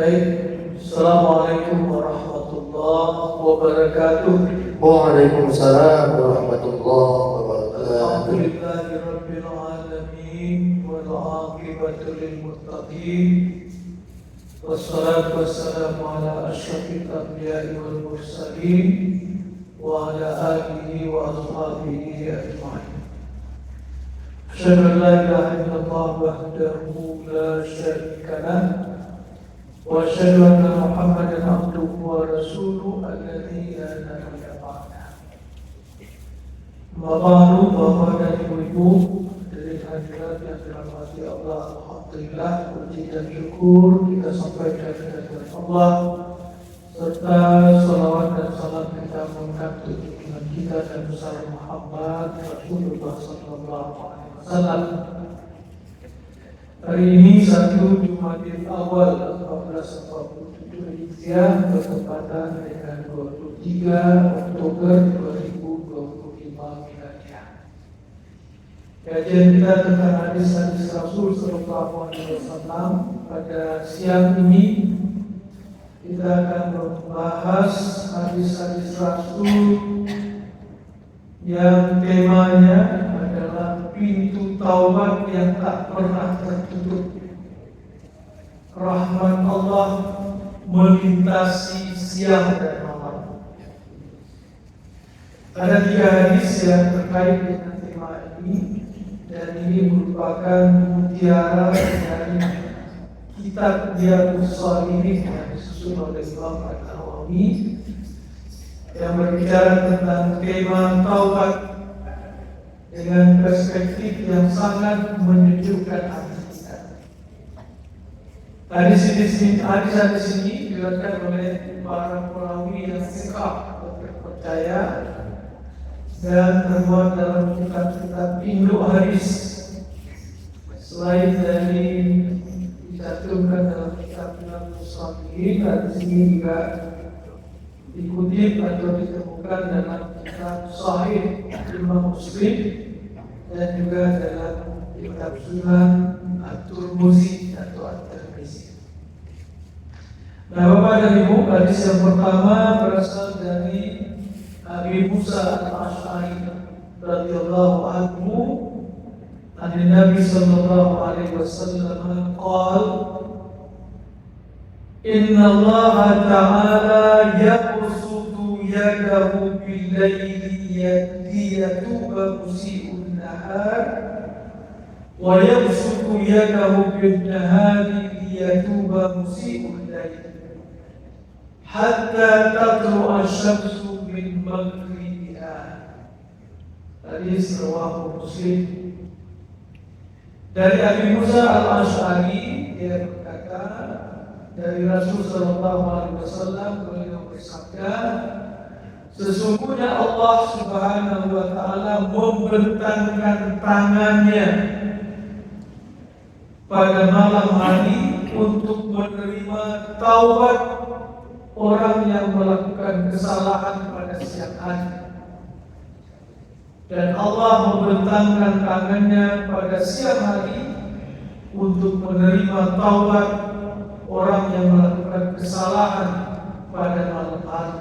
Baik, Assalamualaikum warahmatullahi wabarakatuh. Waalaikumsalam warahmatullahi wabarakatuh. Alhamdulillahirabbil alamin wal 'aqibatu lil muttaqin. Wassalatu wassalamu ala asyrafil anbiya'i wal mursalin wa ala alihi wa ashabihi ajma'in. Asyhadu an la ilaha illallah wahdahu la syarika lah wa asyhadu anna Muhammadan abduhu wa rasuluhu alladzi la nabiyya ba'dah. Bapak, Bapak dan Ibu-ibu dari hadirat yang dirahmati Allah, alhamdulillah puji dan syukur kita sampaikan kehadirat Allah serta salawat dan salam kita mengangkat junjungan kita dan besar Muhammad Rasulullah sallallahu alaihi wasallam. Hari ini 1 Jumadil Awal 1447 Hijriah bertepatan dengan 23 Oktober 2025 Miladiah. Kajian kita tentang hadis-hadis Rasul sallallahu alaihi wasallam pada siang ini kita akan membahas hadis-hadis Rasul yang temanya adalah pintu taubat yang tak pernah tertutup. Rahmat Allah melintasi siang dan malam. Ada 3 hadis yang terkait dengan tema ini, dan ini merupakan mutiara dari kitab Riyadhus Shalihin yang disusun oleh Imam An-Nawawi yang berbicara tentang tema taubat dengan perspektif yang sangat menyejukkan hati kita. Hadis-hadis ini diriwayatkan oleh para perawi yang thiqah atau terpercaya dan termuat dalam kitab-kitab induk hadis. Selain dari dicantumkan dalam kitab Riyadhus Shalihin, hadis ini juga dikutip atau ditemukan dalam kitab Sahih Imam Muslim dan juga dalam kitab Sunan At-Tirmidzi atau At-Tirmidzi. Nah, Bapak dan Ibu, hadis yang pertama berasal dari Abi Musa Al-Asy'ari radhiyallahu anhu, an Nabi sallallahu alaihi wasallam qala Inna Allah Ta'ala yabsutu yadahu bil-layli liyatuba musii'un nahar wa yabsutu yadahu bin-nahari liyatuba musii'ul layl hatta tatlu'a asy-syamsu min maghribiha. Hadis riwayat Muslim. Dari Abi Musa Al-Asy'ari, dia berkata dari Rasul sallallahu alaihi wasallam, beliau bersabda, sesungguhnya Allah Subhanahu wa taala membentangkan tangannya pada malam hari untuk menerima taubat orang yang melakukan kesalahan pada siang hari. Dan Allah membentangkan tangannya pada siang hari untuk menerima taubat orang yang melakukan kesalahan pada malam hari.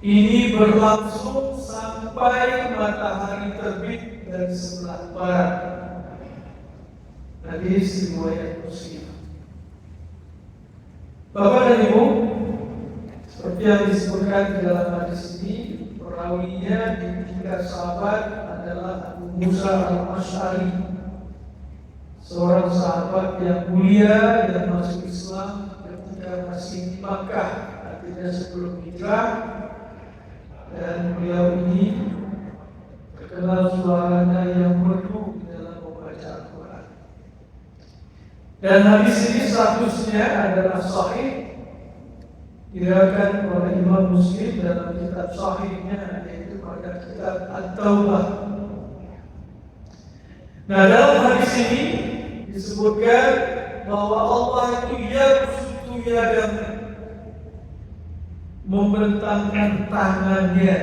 Ini berlangsung sampai matahari terbit dari sebelah barat. Hadis riwayat Muslim. Bapak dan Ibu, seperti yang disebutkan di dalam hadis ini, perawinya di 3 sahabat adalah Abu Musa Al-Asy'ari, seorang sahabat yang mulia yang masuk Islam ketika masih di Makkah, artinya sebelum hijrah. Dan beliau ini terkenal suaranya yang merdu dalam membaca Al-Quran. Dan hadis ini statusnya adalah sahih, diriwayatkan oleh Imam Muslim dalam kitab sahihnya, yaitu pada kitab At-Taubah. Nah, dalam hadis ini disebutkan bahwa Allah itu yabsutu yadahu, membentangkan tangannya.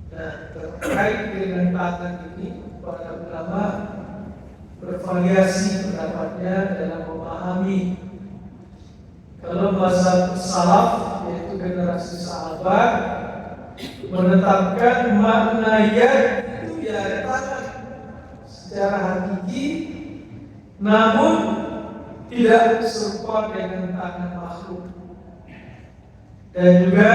Nah, terkait dengan tangan ini, para ulama bervariasi pendapatnya dalam memahami Kalau bahasa salaf, yaitu generasi sahabat, menetapkan makna yad itu ya tangan secara hakiki, namun tidak serupa dengan tangan makhluk, dan juga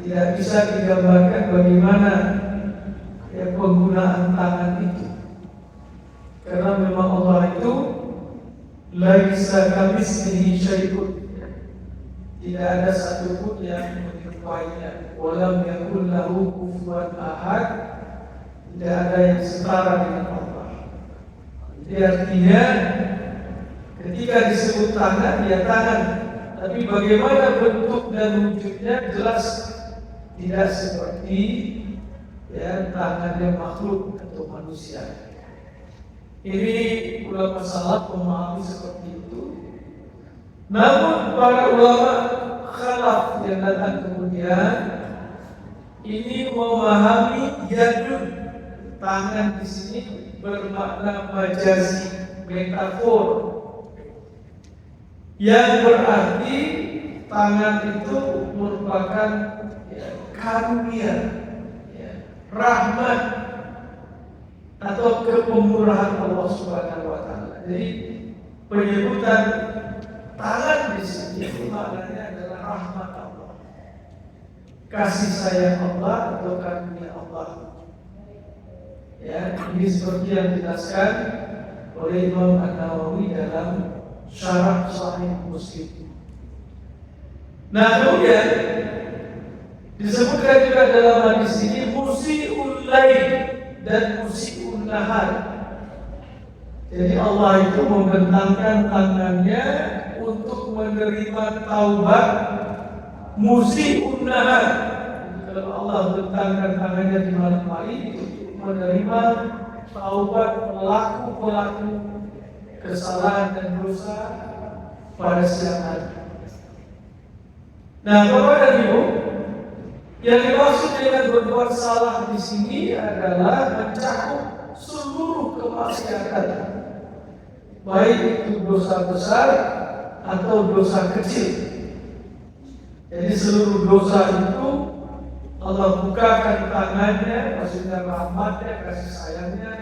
tidak bisa digambarkan bagaimana ya penggunaan tangan itu, karena memang Allah itu laisa kamitslihi syai'un, tidak ada satupun yang menyerupainya, walam yakul lahu kufuwan ahad, tidak ada yang setara dengan Allah. Jadi artinya ketika disebut tangan, ya tangan, tapi bagaimana bentuk dan wujudnya jelas tidak seperti ya tangannya makhluk atau manusia. Ini ulama salaf memahami seperti itu. Namun para ulama khalaf yang datang kemudian ini memahami yadun, tangan di sini bermakna majazi, metafor, yang berarti tangan itu merupakan ya, karunia, ya, rahmat atau kepemurahan Allah Subhanahu wa taala. Jadi penyebutan tangan di sini maknanya adalah rahmat Allah, kasih sayang Allah atau karunia Allah. Ya, ini seperti yang dijelaskan oleh Imam An-Nawawi dalam Syarah Sahih Muslim. Nah, kemudian disebutkan juga dalam hadis ini musi'ul lail dan musi'un nahar. Jadi Allah itu membentangkan tangannya untuk menerima taubat musi'un nahar. Kalau Allah bentangkan tangannya di malam hari untuk menerima taubat pelaku-pelaku kesalahan dan dosa pada siang hari. Nah, Bapak dan Ibu, yang dimaksud dengan berbuat salah di sini adalah mencakup seluruh kemaksiatan, baik itu dosa besar atau dosa kecil. Jadi seluruh dosa itu Allah bukakan tangannya, maksudnya rahmatnya, kasih sayangnya,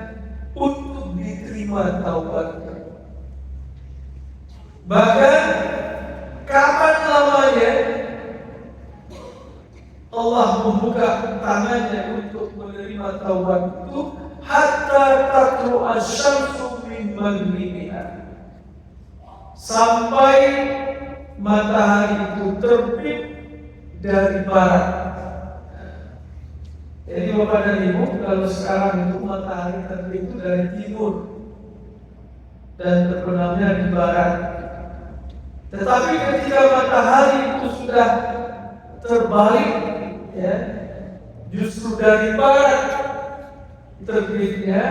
untuk diterima taubatnya. Bahkan kapan lamanya Allah membuka tangannya untuk menerima taubat itu, hatta tatlu asyamsu min maghribiha, sampai matahari itu terbit dari barat. Jadi Bapak dan Ibu, kalau sekarang itu matahari terbit itu dari timur dan terbenamnya di barat. Tetapi ketika matahari itu sudah terbalik, ya, justru dari barat terbitnya,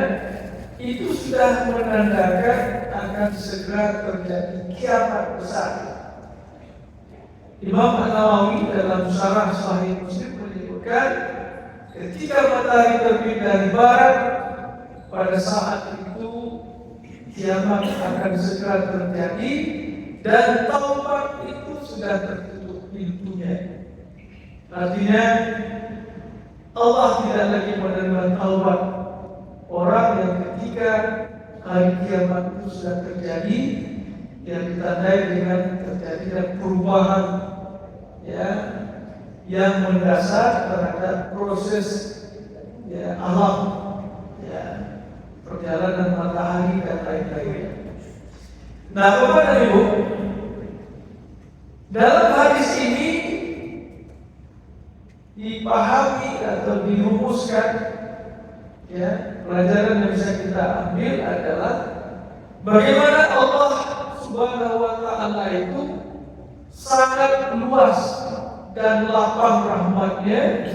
itu sudah menandakan akan segera terjadi kiamat besar. Imam An-Nawawi dalam Syarah Sahih Muslim menyebutkan ketika matahari terbit dari barat, pada saat itu kiamat akan segera terjadi dan taubat itu sudah tertutup pintunya. Artinya Allah tidak lagi menerima taubat orang yang ketika hari kiamat itu sudah terjadi, yang ditandai dengan terjadinya perubahan, ya, yang mendasar terhadap proses, ya, alam, ya, perjalanan matahari dan lain-lainnya. Nah, Bapak dan Ibu, dalam hadis ini dipahami atau dirumuskan, ya, pelajaran yang bisa kita ambil adalah bagaimana Allah Subhanahu wa taala itu sangat luas dan lapang rahmatnya,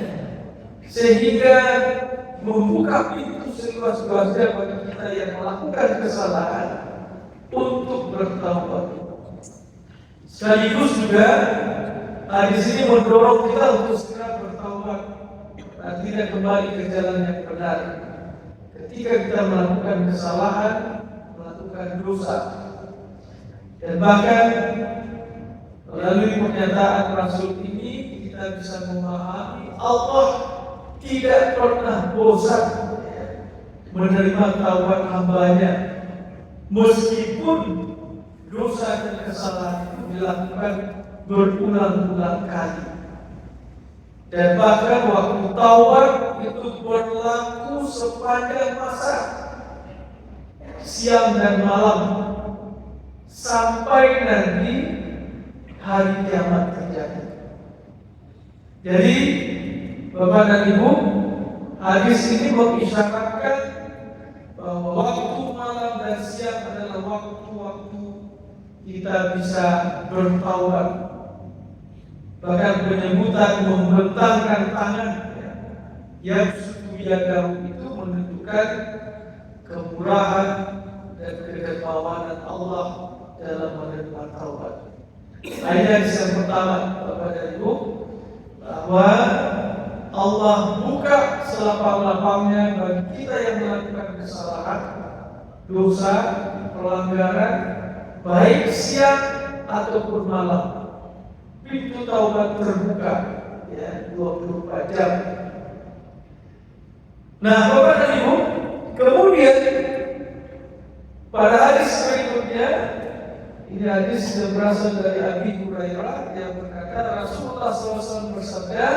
sehingga membuka pintu seluas-luasnya bagi kita yang melakukan kesalahan untuk bertaubat. Sekaligus juga hadis ini mendorong kita untuk segera bertaubat dan tidak kembali ke jalan yang benar ketika kita melakukan kesalahan, melakukan dosa. Dan bahkan Melalui pernyataan Rasul ini kita bisa memahami Allah tidak pernah bosan menerima taubat hambanya, meskipun dosa dan kesalahan itu dilakukan berulang-ulang kali. Dan bahkan waktu taubat itu berlaku sepanjang masa, siang dan malam, sampai nanti hari kiamat terjadi. Jadi, Bapak dan Ibu, hadis ini mengisyaratkan bahwa waktu malam dan siang adalah waktu-waktu kita bisa bertaubat. Bahkan penyebutan membentangkan tangan yang sujudiyadahu itu menunjukkan kemurahan dan kedermawanan Allah dalam menerima taubat. Ayat yang pertama, Bapak dan Ibu, bahwa Allah buka selapang-lapangnya bagi kita yang melakukan kesalahan, dosa, pelanggaran, baik siang ataupun malam. Pintu taubat terbuka, 24 jam. Nah, Bapak dan Ibu, kemudian pada hadis berikutnya, ini hadis yang berasal dari Abi Hurairah yang berkata Rasulullah SAW bersabda,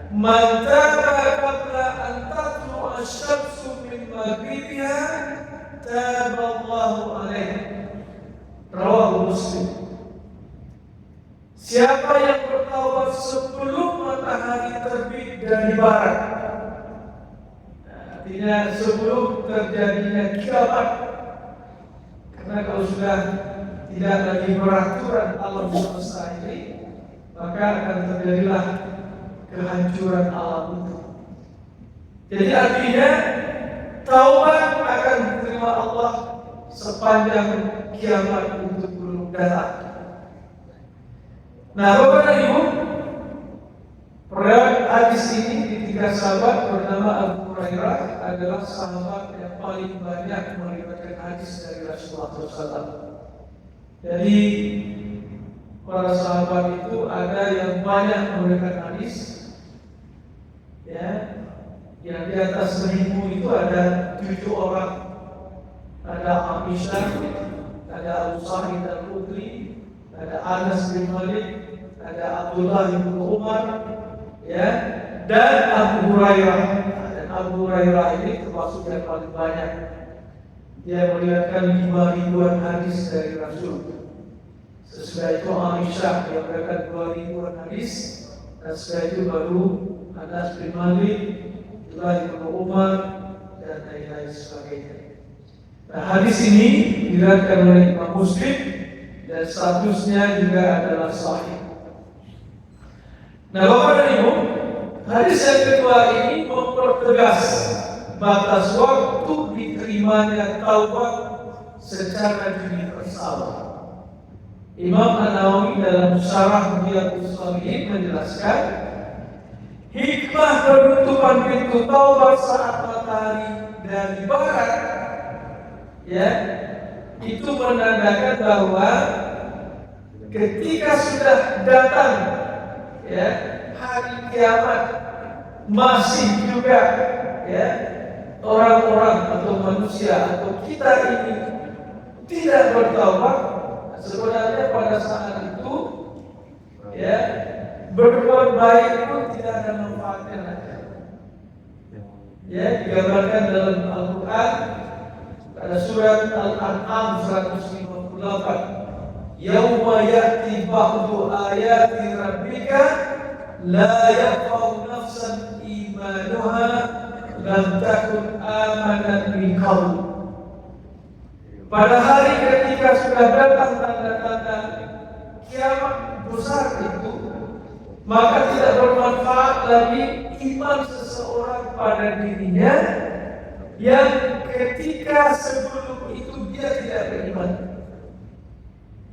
"Man taba qabla an tatlu'a asy-syamsu min maghribiha, taballahu alaihi." Rawahu Muslim. Siapa yang bertaubat sebelum matahari terbit dari barat, artinya sebelum terjadinya kiamat, karena kalau sudah tidak lagi beraturan alam semesta ini, maka akan terjadilah kehancuran alam itu. Jadi artinya taubat akan diterima Allah sepanjang kiamat untuk belum datang. Nah, Bapak dan Ibu, perawi hadis ini di tiga sahabat bernama Abu Hurairah adalah sahabat yang paling banyak meriwayatkan hadis dari Rasulullah SAW. Jadi para sahabat itu ada yang banyak meriwayatkan hadis, yang di atas 1000 itu ada 7 orang. Ada Aisyah, ada Abu Sa'id Al-Khudri, ada Anas bin Malik, ada Abdullah bin Umar, dan Abu Hurairah. Dan Abu Hurairah ini termasuk yang paling banyak. Dia meriwayatkan 5.000-an hadis dari Rasul. Sesudah itu Aisyah yang meriwayatkan 2.000-an hadis, dan setelah itu baru Anas bin Malik, Abdullah bin Umar, dan lain-lain sebagainya. Nah, hadis ini diriwayatkan oleh Imam Muslim dan statusnya juga adalah sahih. Nah, Bapak dan Ibu, hadis yang kedua ini mempertegas batas waktu diterimanya taubat secara universal. Imam An-Nawawi dalam Syarah Riyadhus Shalihin menjelaskan hikmah penutupan pintu taubat saat matahari dari barat, itu menandakan bahwa ketika sudah datang hari kiamat, masih juga orang-orang atau manusia atau kita ini tidak bertaubat. Sebenarnya pada saat itu berbuat baik pun tidak ada manfaatnya lagi. Digambarkan dalam Al-Quran pada surat Al-An'am 158. Yauma ya'ti ba'du ayati rabbika la yanfa'u nafsan imanuha lam takun amanat min qabl. Pada hari ketika sudah datang tanda-tanda kiamat besar itu, maka tidak bermanfaat lagi iman seseorang pada dirinya yang ketika sebelum itu dia tidak beriman.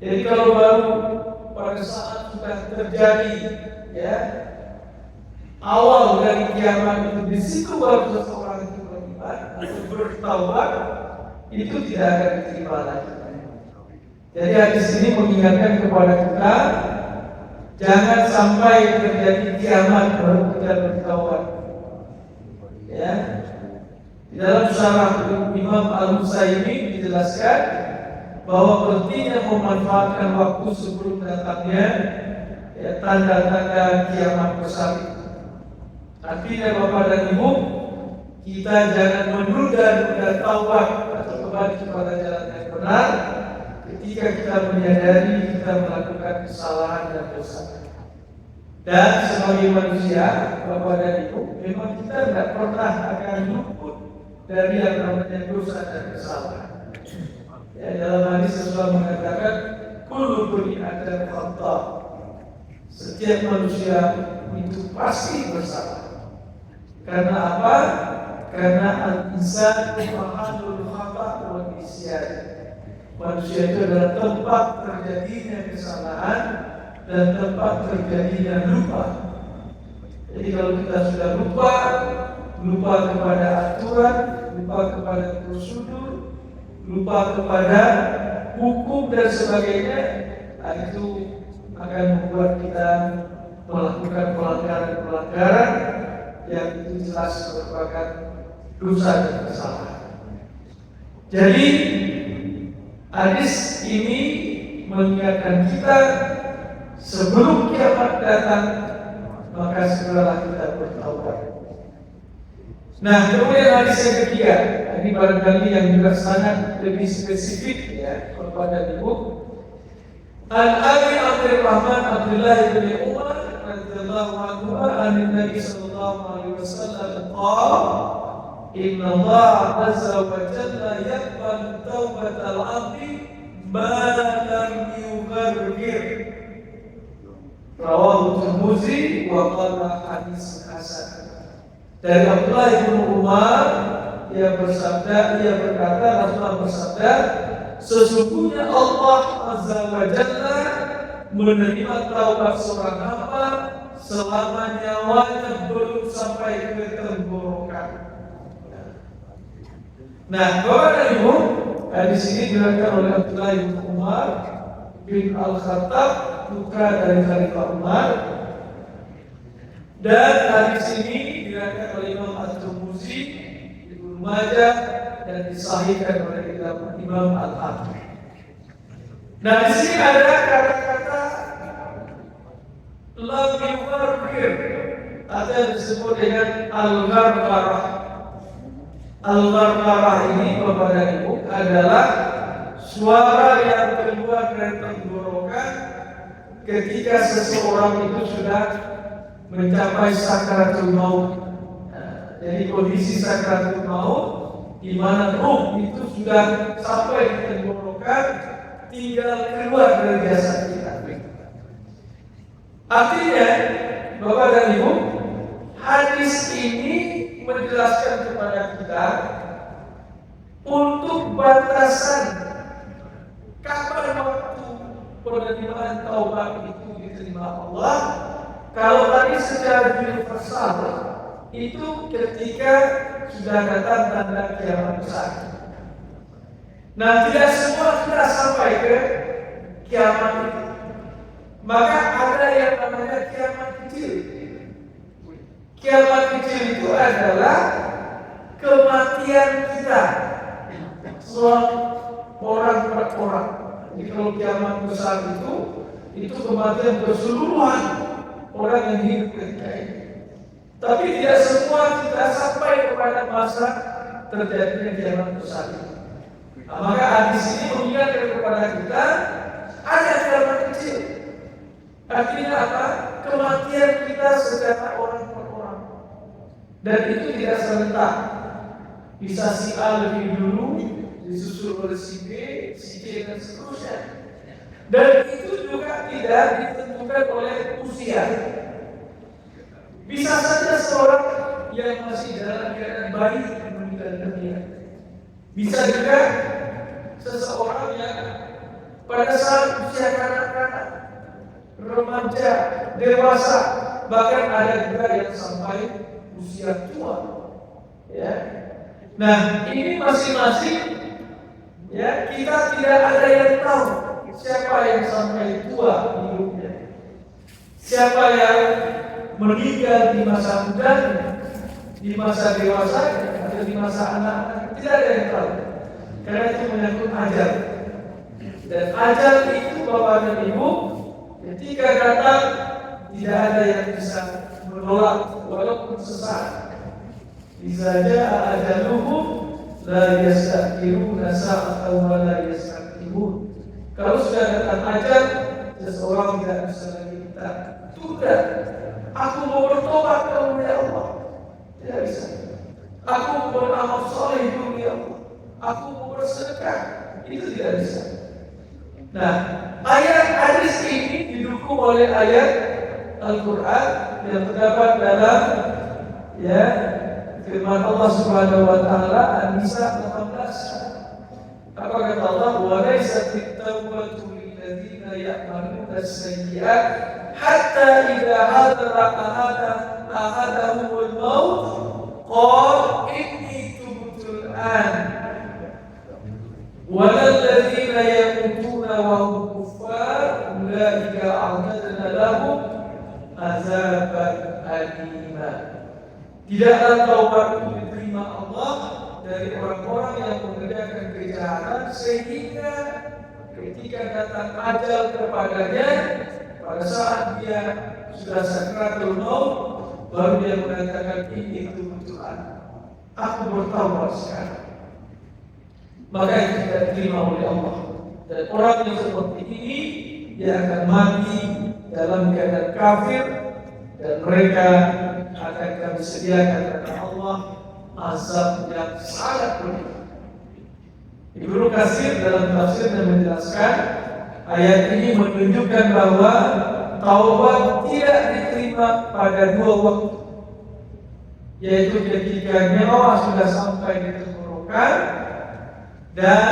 Jadi kalau baru pada saat sudah terjadi awal dari kiamat itu, di situ baru seseorang itu beriman atau bertaubat, itu tidak akan diterima lagi. Jadi hadis ini mengingatkan kepada kita Jangan sampai terjadi kiamat baru kita bertaubat. Ya. Di dalam syarah Imam Al-Husaini dijelaskan bahwa pentingnya memanfaatkan waktu sebelum datangnya tanda-tanda kiamat besar. Artinya Bapak dan Ibu, kita jangan menunda-nunda taubat atau kembali kepada jalan yang benar ketika kita menyadari kita melakukan kesalahan dan dosa. Dan sebagai manusia, Bapak dan Ibu, memang kita tidak pernah akan luput dari yang namanya dosa dan kesalahan. Ya, dalam hadis Rasulullah mengatakan, kullu bani Adam khata'. Setiap manusia itu pasti bersalah. Karena apa? Karena al-insan mahallul khata' wal isyan. Manusia itu adalah tempat terjadinya kesalahan dan tempat terjadinya lupa. Jadi kalau kita sudah lupa kepada aturan, lupa kepada prosedur, lupa kepada hukum dan sebagainya, itu akan membuat kita melakukan pelanggaran-pelanggaran yang itu jelas merupakan dosa dan kesalahan. Jadi hadis ini mengingatkan kita sebelum kiamat datang, maka segeralah kita bertaubat. Nah, kemudian hadis yang ketiga, ini barangkali yang juga sangat lebih spesifik ya kepada Ibu. An Abi Abdurrahman Abdullah bin Umar radhiyallahu anhu an Nabi sallallahu alaihi wasallam qala inna Allah azza wa jalla yaqbalu taubatal 'abdi ma lam yughargir. Rawahu Tirmidzi wa qala hadis hasan. Dari Abdullah bin Umar ia berkata Rasulullah bersabda, sesungguhnya Allah Azza wa Jalla menerima taubat seorang hamba selama nyawanya belum sampai ke tenggorokan. Nah, Bapak dan Ibu, di sini diriwayatkan oleh Abdullah bin Umar bin Al-Khattab, putra dari Khalifah Umar. Dan hadis ini diriwayatkan oleh Imam At-Tirmidzi, Ibnu Majah, dan disahihkan oleh Imam Al-Hakim. Nah, di sini ada kata-kata lam yughargir atau yang disebut dengan al-ghargharah. Al-ghargharah ini Bapak dan Ibu adalah suara yang keluar dari tenggorokan ketika seseorang itu sudah mencapai sakaratul maut. Jadi kondisi sakaratul maut di mana ruh itu sudah sampai di tenggorokan, tinggal keluar dari jasad kita. Artinya, Bapak dan Ibu, hadis ini menjelaskan kepada kita untuk batasan kapan waktu penerimaan taubat itu diterima Allah. Kalau tadi secara universal itu ketika sudah datang tanda kiamat besar. Nah, tidak semua kita sampai ke kiamat itu. Maka ada yang namanya kiamat kecil. Kiamat kecil itu adalah kematian kita, orang per orang. Jadi kalau kiamat besar itu kematian keseluruhan orang yang hidup ketika ini. Tapi tidak semua kita sampai kepada masa terjadinya kiamat besar itu. Nah, maka hadis ini mengingatkan kepada kita ada kiamat kecil. Artinya apa? Kematian kita secara orang per orang. Dan itu tidak serentak. Bisa si A lebih dulu, disusul oleh si B, si C dan seterusnya. Dan itu juga tidak ditentukan oleh usia. Bisa saja seorang yang masih dalam keadaan bayi meninggal dunia. Bisa juga seseorang yang pada saat usia kanak-kanak, remaja, dewasa, bahkan ada juga yang sampai usia tua. Ya. Nah, ini masing-masing ya, kita tidak ada yang tahu siapa yang sampai tua hidupnya. siapa yang meninggal di masa mudanya, di masa dewasanya, atau di masa anak-anak, tidak ada yang tahu. Karena itu menyangkut ajal. Dan ajal itu Bapak dan Ibu, ketika datang tidak ada yang bisa menolak walaupun sesaat. Iza jaa ajaluhum la yasta'khiruna sa'atan wa la yastaqdimun. Kalau sudah datang ajal, seseorang tidak bisa lagi minta tunda. Aku mau bertobat kepada ya Allah, tidak bisa. Aku mau beramal soleh dulu ya Allah, aku mau bersedekah, itu tidak bisa. Nah, ayat hadis ini didukung oleh ayat Al-Quran yang terdapat dalam firman Allah Subhanahu wa taala An-Nisa 18. Apa kata Allah? Wa laysat at-taubatu lil ladzina ya'maluna as-sayyi'at hatta idza hadara ahadahumul maut qala inni tubtu al-an wa ladzina yamutuna wa hum kuffar ulaika a'tadna lahum azaban alima. Tidaklah taubat itu diterima Allah dari orang-orang yang mengerjakan kejahatan sehingga ketika datang ajal kepadanya, pada saat dia sudah sakratul maut, baru dia mengatakan ini itu Tuhan, aku bertaubat sekarang. Maka itu tidak diterima oleh Allah. Dan orang yang seperti ini dia akan mati dalam keadaan kafir, dan mereka akan kami sediakan kata Allah azab yang sangat pedih. Ibnu Katsir dalam tafsirnya menjelaskan ayat ini menunjukkan bahwa taubat tidak diterima pada dua waktu, yaitu ketika nyawa sudah sampai di tenggorokan, dan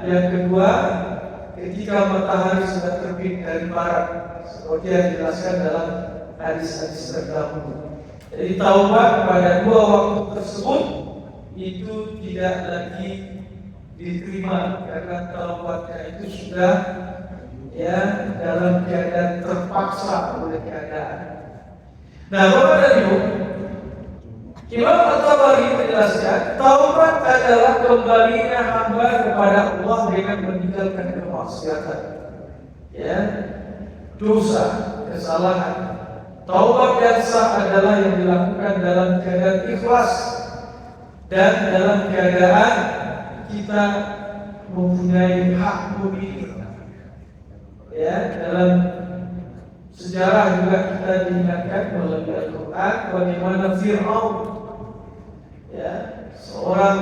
yang kedua ketika matahari sudah terbit dari barat, seperti yang dijelaskan dalam hadis-hadis terdahulu. Jadi taubat pada dua waktu tersebut itu tidak lagi diterima karena taubatnya itu sudah dalam keadaan terpaksa oleh keadaan. Nah, Bapak dan Ibu, Imam At-Tabari menjelaskan taubat adalah kembalinya hamba kepada Allah dengan meninggalkan kemaksiatan, dosa, kesalahan. Taubat yang sah adalah yang dilakukan dalam keadaan ikhlas dan dalam keadaan kita mempunyai hak memilih. Dalam sejarah juga kita diingatkan melalui Al-Quran bagaimana Fir'aun, seorang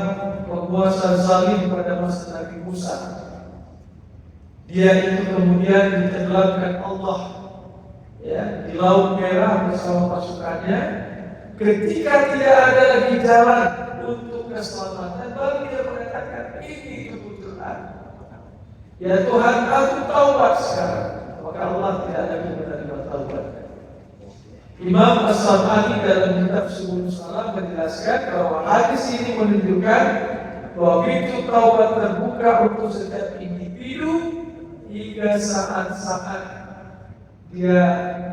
penguasa zalim pada masa Nabi Musa, dia itu kemudian ditenggelamkan Allah di Laut Merah bersama pasukannya. Ketika tidak ada lagi jalan untuk keselamatan, baru dia mengatakan ini kebutuhan. Ya Tuhan, aku taubat sekarang. Maka Allah tidak lagi menerima taubat. Imam As-Sam'ani dalam kitab Subul Salam menjelaskan bahwa hadis ini menunjukkan bahwa pintu taubat terbuka untuk setiap individu hingga saat-saat dia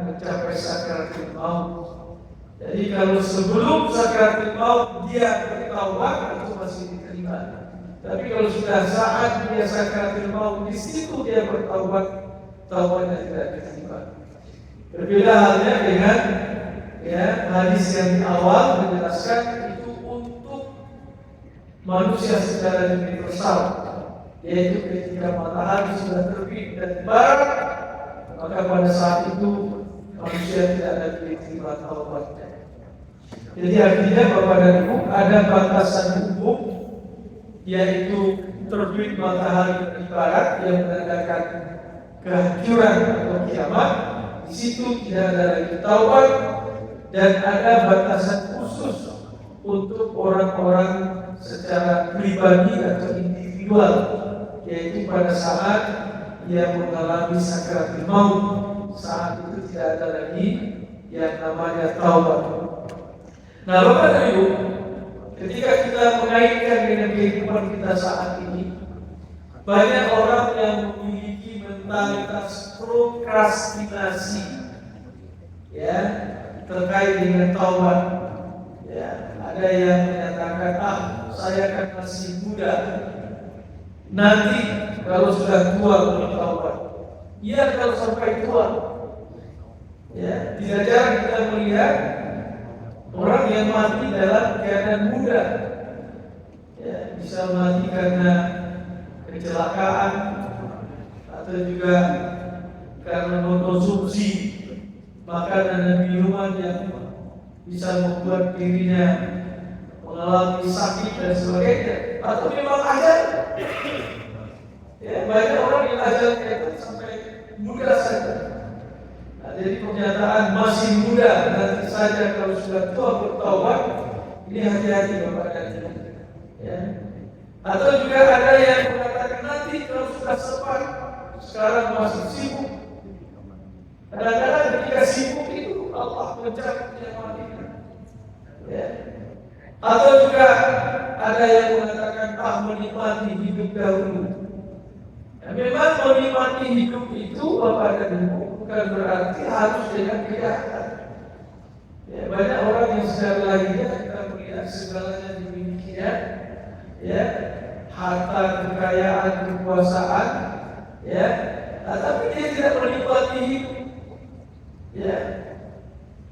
mencapai sakaratul maut. Jadi kalau sebelum sakaratul maut dia bertaubat, itu masih diterima. Tapi kalau sudah saat dia sakaratul maut, di situ dia bertaubat, taubatnya tidak diterima. Berbeda halnya dengan hadis yang di awal menjelaskan itu untuk manusia secara universal, yaitu ketika matahari sudah terbit dari barat, maka pada saat itu manusia tidak lagi diterima taubatnya. Jadi artinya Bapak dan Ibu, ada batasan hukum, yaitu terbit matahari di barat yang menandakan kehancuran atau kiamat. Di situ tidak ada lagi taubat, dan ada batasan khusus untuk orang-orang secara pribadi atau individual, yaitu pada saat ia mengalami sakaratul maut. Saat itu tidak ada lagi yang namanya taubat. Nah, Bapak dan Ibu, ketika kita mengaitkan dengan kehidupan kita saat ini, banyak orang yang memiliki mentalitas prokrastinasi. ya terkait dengan taubat. Ya, ada yang menyatakan, saya kan masih muda, nanti kalau sudah tua baru taubat. Ya, kalau sampai tua. Ya, tidak jarang kita melihat orang yang mati dalam keadaan muda. Ya, bisa mati karena kecelakaan atau juga karena mengkonsumsi makanan dan minuman yang bisa membuat dirinya mengalami sakit dan sebagainya, atau memang ajal. Ya, banyak orang yang ajalnya itu sampai muda saja. Nah, jadi pernyataan masih muda, nanti saja kalau sudah tua bertaubat, ini hati-hati Bapak dan Ibu. Ya. Atau juga ada yang mengatakan nanti kalau sudah sempat, sekarang masih sibuk. Kadang-kadang ketika sibuk itu Allah mencabut nyawa kita. Ya. Atau juga ada yang mengatakan menikmati hidup dahulu. Ya, memang menikmati hidup itu Bapak dan Ibu bukan berarti harus dengan kejahatan. Ya, banyak orang yang secara lahirnya kita melihat segalanya dimilikinya, ya, harta, kekayaan, kekuasaan, ya, tapi dia tidak menikmati hidup. Ya,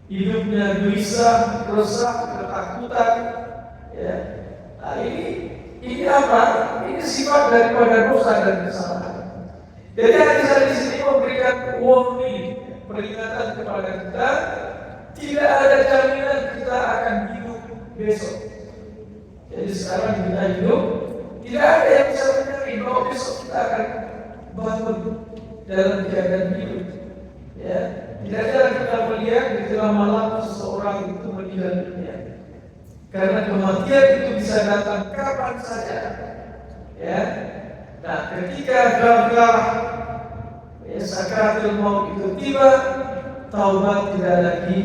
hidupnya gelisah, resah, ketakutan. Ya, nah ini apa? Ini sifat daripada dosa dan kesalahan. Jadi hadis di sini memberikan warning, peringatan kepada kita, tidak ada jaminan kita akan hidup besok. Jadi sekarang kita hidup, tidak ada yang bisa menjamin bahwa besok kita akan bangun dalam keadaan hidup. Ya, tidak ada kita melihat di tengah malam seseorang itu meninggal dunia. Karena kematian itu bisa datang kapan saja. Ya. Nah, ketika gagal, ya, sakaratul maut itu tiba, taubat tidak lagi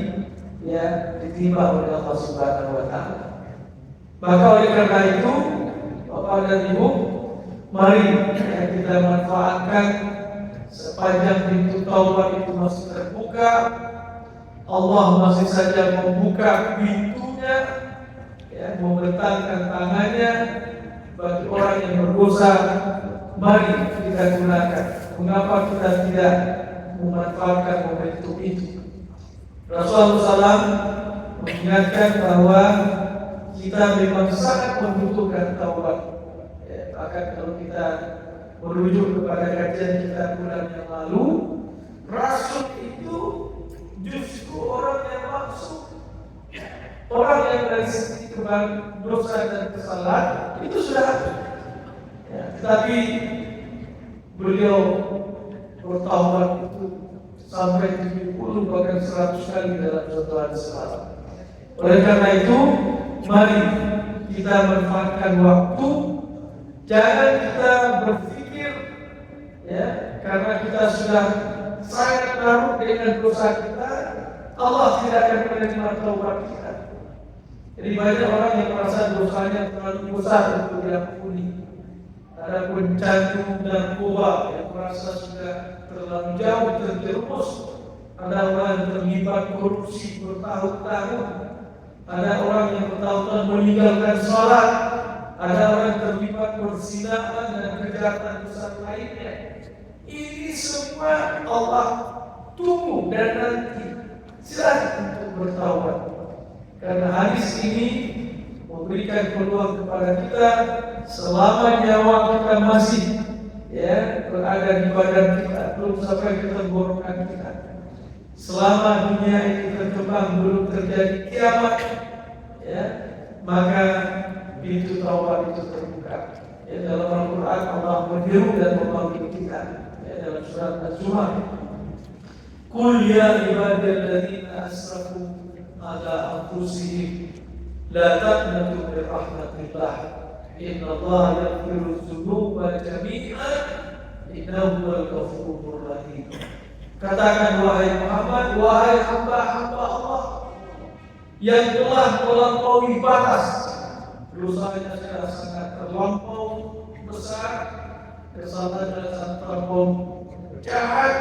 ya diterima oleh Allah Subhanahu wa taala. Maka oleh karena itu, Bapak dan Ibu, mari ya, kita manfaatkan sepanjang pintu taubat itu masih terbuka. Allah masih saja membuka pintunya, ya, membentangkan tangannya bagi orang yang berdosa. Mari kita gunakan. Mengapa kita tidak memanfaatkan momentum itu? Rasulullah SAW mengingatkan bahwa kita memang sangat membutuhkan taubat. Ya, bahkan kalau kita merujuk kepada kajian kita bulan yang lalu, Rasul itu justru orang yang maksud, orang yang dari segi kebal dosa dan kesalahan itu sudah ada. Ya, tetapi beliau bertaubat itu sampai 70 bahkan 100 kali dalam satu hari semalam. Oleh karena itu, mari kita manfaatkan waktu. Jangan kita berpikir, ya, karena kita sudah sangat larut dengan dosa kita, Allah tidak akan menerima taubat kita. Jadi banyak orang yang merasa dosanya terlalu besar untuk diampuni. Ada pencandu narkoba yang merasa sudah terlalu jauh terjerumus. Ada orang yang terlibat korupsi bertahun-tahun. Ada orang yang bertahun-tahun meninggalkan sholat. Ada orang yang terlibat perzinaan dan kejahatan besar lainnya. Ini semua Allah tunggu dan nanti silakan untuk bertaubat. Karena hadis ini memberikan peluang kepada kita selama nyawa kita masih ya berada di badan kita, belum sampai ke tenggorokan kita. Selama dunia ini berkembang, belum terjadi kiamat, ya, maka pintu taubat itu terbuka. Ya, dalam Al-Quran Allah menyeru dan memanggil kita. Ya, dalam surat Az-Zumar, Qul ya ibadalladzina asrafu ala anfusihim la taqnatu min rahmatillah innallaha yaghfiru dzunuba jami'an innahu huwal ghafurur rahim. Katakan wahai Muhammad, wahai hamba-hamba Allah yang telah melampaui batas, dosanya sudah sangat terlampau besar, kesalahannya sangat terlampau jahat.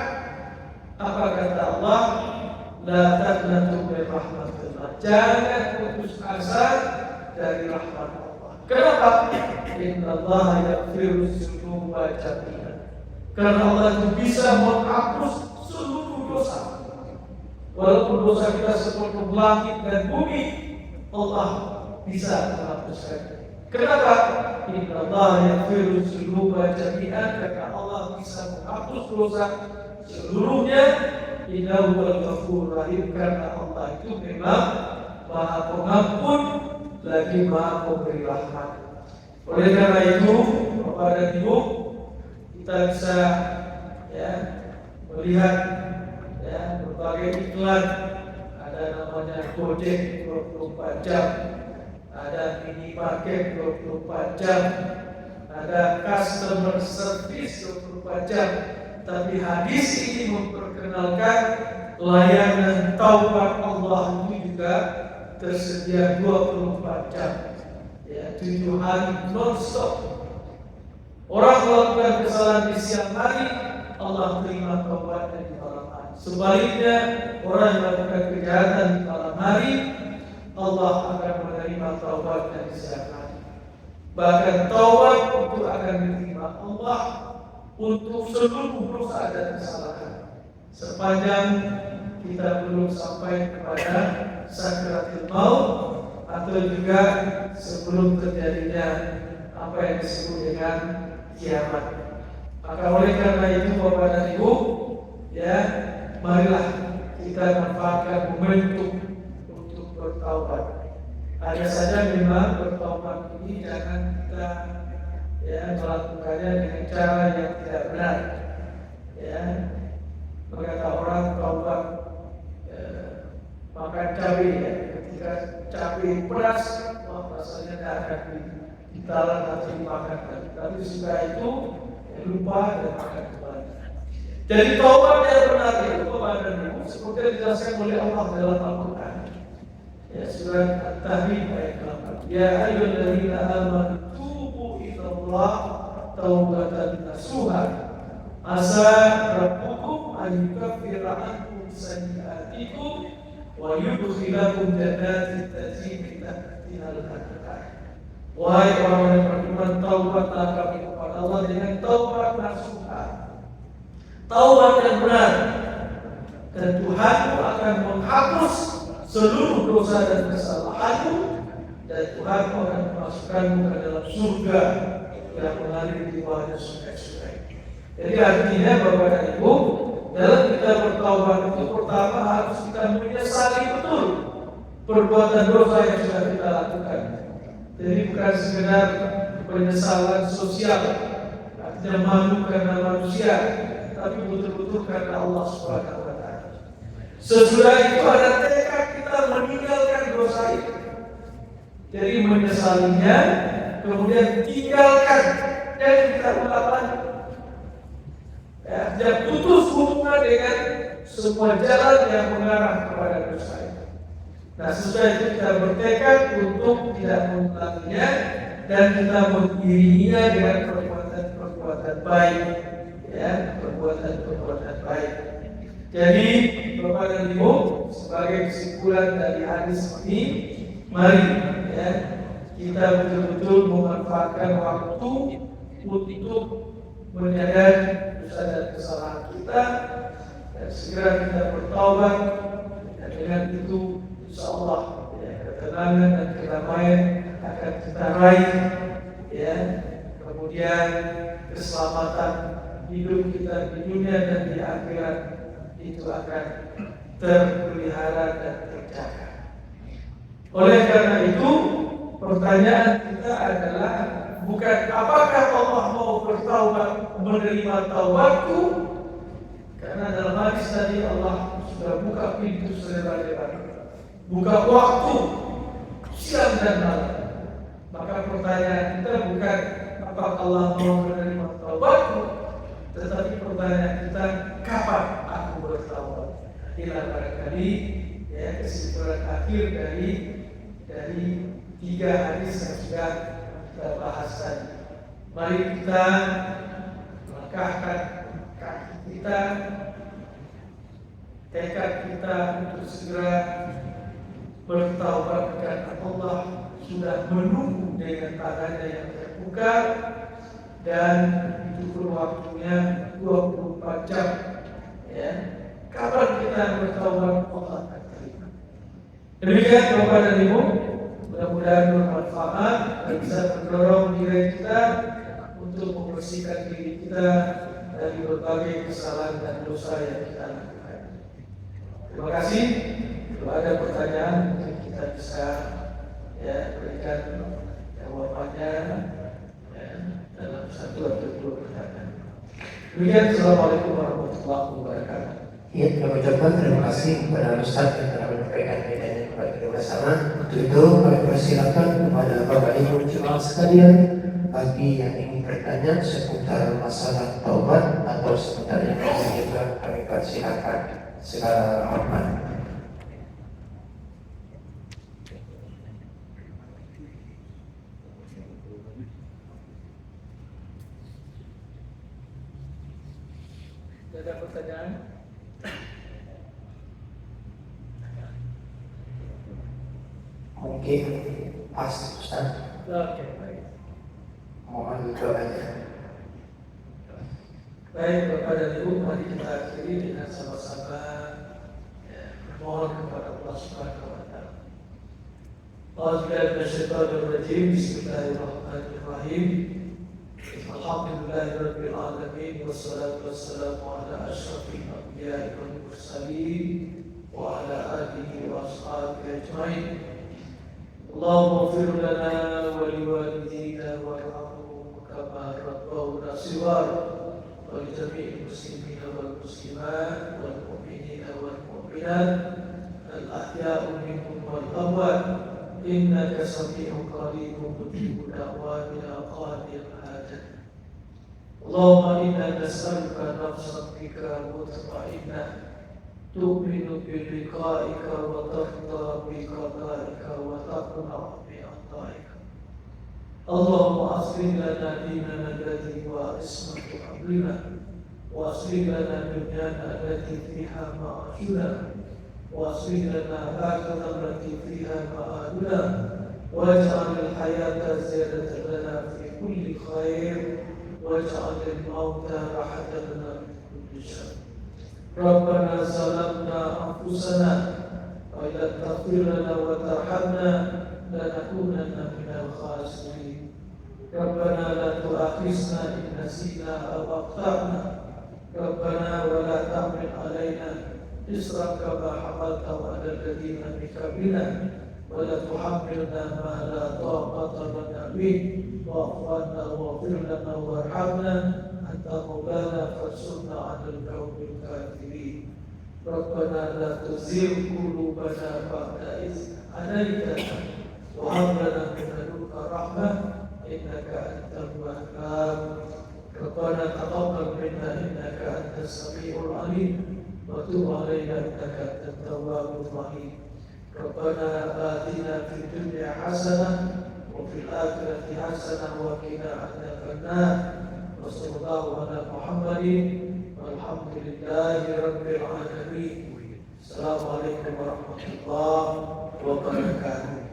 Apa kata Allah? La jangan putus asa dari rahmat Allah. Kenapa? Innallaha yaghfiru dzunuba jami'an. Karena Allah itu bisa menghapus seluruh dosa. Walaupun dosa kita seperti langit dan bumi, Allah bisa menghapuskan. Kenapa? Innallaha yaghfiru dzunuba jami'an. Karena Allah bisa menghapus dosa seluruhnya. Innahu al-ghafurur rahim. Karena Allah itu memang Maha Pengampun lagi Maha Pemberi rahmat. Oleh karena itu, Bapak dan Ibu, kita bisa melihat berbagai iklan. Ada namanya Gojek 24 jam, ada minimarket 24 jam, ada customer service 24 jam. Tapi hadis ini memperkenalkan layanan taubat Allah itu juga tersedia 24 jam, 7 hari non-stop. Orang melakukan kesalahan di siang hari, Allah terima taubatnya di malam hari. Sebaliknya, orang yang melakukan kejahatan di malam hari, Allah akan menerima taubatnya di siang hari. Bahkan taubat itu akan diterima Allah untuk seluruh dosa dan kesalahan, sepanjang kita belum sampai kepada sakratul maut, atau juga sebelum terjadinya apa yang disebut dengan kiamat. Maka oleh karena itu Bapak dan Ibu, marilah kita manfaatkan momentum untuk bertaubat. Hanya saja memang bertaubat ini jangan kita melakukannya dengan cara yang tidak benar. Berkata orang taubat makan cabai, ketika cabai pedas, rasanya tidak akan ditalan atau dimakan lagi. Tapi setelah itu lupa dan makan kembali. Jadi taubat yang benar itu Bapak dan Ibu seperti yang dijelaskan oleh Allah dalam Al-Quran. Surat At-Tahrim ayat 8. Ya ayyuhalladzina amanu tubu ilallah taubatan nasuha. Asa rabbukum an yukaffira ankum sayyi'atikum wa yudkhilakum jannatin tajri min tahtiha al-anhar. Wahai orang yang beriman, taubatlah kami kepada Allah dengan taubat nasuha, taubat yang benar, dan Tuhanmu akan menghapus seluruh dosa dan kesalahanmu, dan Tuhanmu akan memasukkanmu ke dalam surga yang mengalir di bawahnya sungai-sungai. Jadi artinya Bapak dan Ibu, dalam kita bertaubat itu pertama harus kita menyesali betul perbuatan dosa yang sudah kita lakukan. Jadi bukan sekedar penyesalan sosial, artinya malu karena manusia, tapi betul-betul karena Allah Subhanahu wa Ta'ala. Sesudah itu ada tekad kita meninggalkan dosa itu. Jadi menyesalinya, kemudian tinggalkan dan kita ulang lagi. Dan putus hubungan dengan semua jalan yang mengarah kepada dosa itu. Nah, sesudah itu kita bertekad untuk tidak mengulanginya dan kita mengiringinya dengan perbuatan-perbuatan baik, perbuatan-perbuatan baik. Jadi, Bapak dan Ibu, sebagai kesimpulan dari hadis ini, mari kita betul-betul memanfaatkan waktu untuk menyadari dosa dan kesalahan kita dan segera kita bertaubat, dan dengan itu insyaallah ketenangan dan kedamaian akan kita raih, kemudian keselamatan hidup kita di dunia dan di akhirat itu akan terpelihara dan terjaga. Oleh karena itu, pertanyaan kita adalah bukan apakah Allah mau bertaubat, menerima taubatku, karena dalam hadis tadi Allah sudah buka pintu selebar-lebar, buka waktu siang dan malam. Maka pertanyaan kita bukan apakah Allah mau menerima taubatku, tetapi pertanyaan kita kapan aku bertaubat. Inilah barangkali kesimpulan akhir dari 3 hadis yang sudah kita bahas tadi. Mari kita langkahkan kaki kita, tekad kita untuk segera bertaubat karena Allah sudah menunggu dengan tangannya yang terbuka, dan itu pun waktunya 24 jam. Ya, kapan kita bertaubat, Allah akan terima. Demikian Bapak dan Ibu, mudah-mudahan bermanfaat dan bisa mendorong diri kita untuk membersihkan diri kita dari berbagai kesalahan dan dosa yang kita lakukan. Terima kasih. Kalau ada pertanyaan mungkin kita bisa berikan jawabannya dalam satu atau dua pertanyaan. Demikian, Assalamualaikum warahmatullahi wabarakatuh. Ya, kami ucapkan terima kasih kepada Ustaz yang telah menyampaikan bedanya kepada kita bersama. Untuk itu, kami persilakan kepada Bapak Ibu jemaah sekalian bagi yang ingin bertanya seputar masalah taubat atau seputar yang lain juga kami persilakan segala hormat. Ada pertanyaan? Mungkin pas Ustaz, Oke, baik. mohon doanya. Baik, Bapak dan Ibu, mari kita akhiri dengan sama-sama bermohon kepada Allah Subhanahu wa taala. A'udzubillahi Bismillahirrahmanirrahim. Alhamdulillahirabbil alamin, wassalatu wassalamu ala asyrafil anbiya'i wal mursalin wa ala alihi wa ashabihi ajmain. Allahumma ighfir lana wa liwalidina warhamhum kama rabbawna shighara wa li jami'il muslimina wal muslimat wal mu'minina wal mu'minat al ahya'i minhum wal amwat innaka sami'un qaribun mujibud da'wana qadil hajat. Allahumma inna nas'aluka nafsan bika mutma'innah tu'minu bi liqa'ika wa tarda bi qada'ika wa taqna bi ata'ika. Allahumma aslih lana dinana alladhi wa ismatu amrina wa aslih lana dunyana allati fiha ma'ashuna wa aslih lana akhirana allati fiha ma'aduna waj'al al-hayata ziyadatan lana fi kulli khair waj'al al-mauta rahatan lana min kulli syarr. Rabbana zalamna anfusana wa illam taghfir lana wa tarhamna lanakunanna minal khasirin. Rabbana la tu'akhizna in nasina aw akhtana. Rabbana wa la tahmil alaina isran kama hamaltahu 'ala alladhina min qablina wa la tuhammilna ma la taqata lana bih wa'fu 'anna waghfir lana warhamna anta maulana fansurna 'alal qawmil kafirin. Rabbana la tuzigh qulubana ba'da idh hadaytana wa hab lana min ladunka rahmah innaka antal wahhab. Rabbana taqabbal minna innaka antas samiul alim wa tub 'alaina innaka antat tawwabur rahim. Rabbana atina fid dunya hasanah wa fil akhirati hasanah wa qina adzabannar. Wa sallallahu ala Muhammadin walhamdulillahi rabbil alamin. Assalamualaikum warahmatullahi wabarakatuh.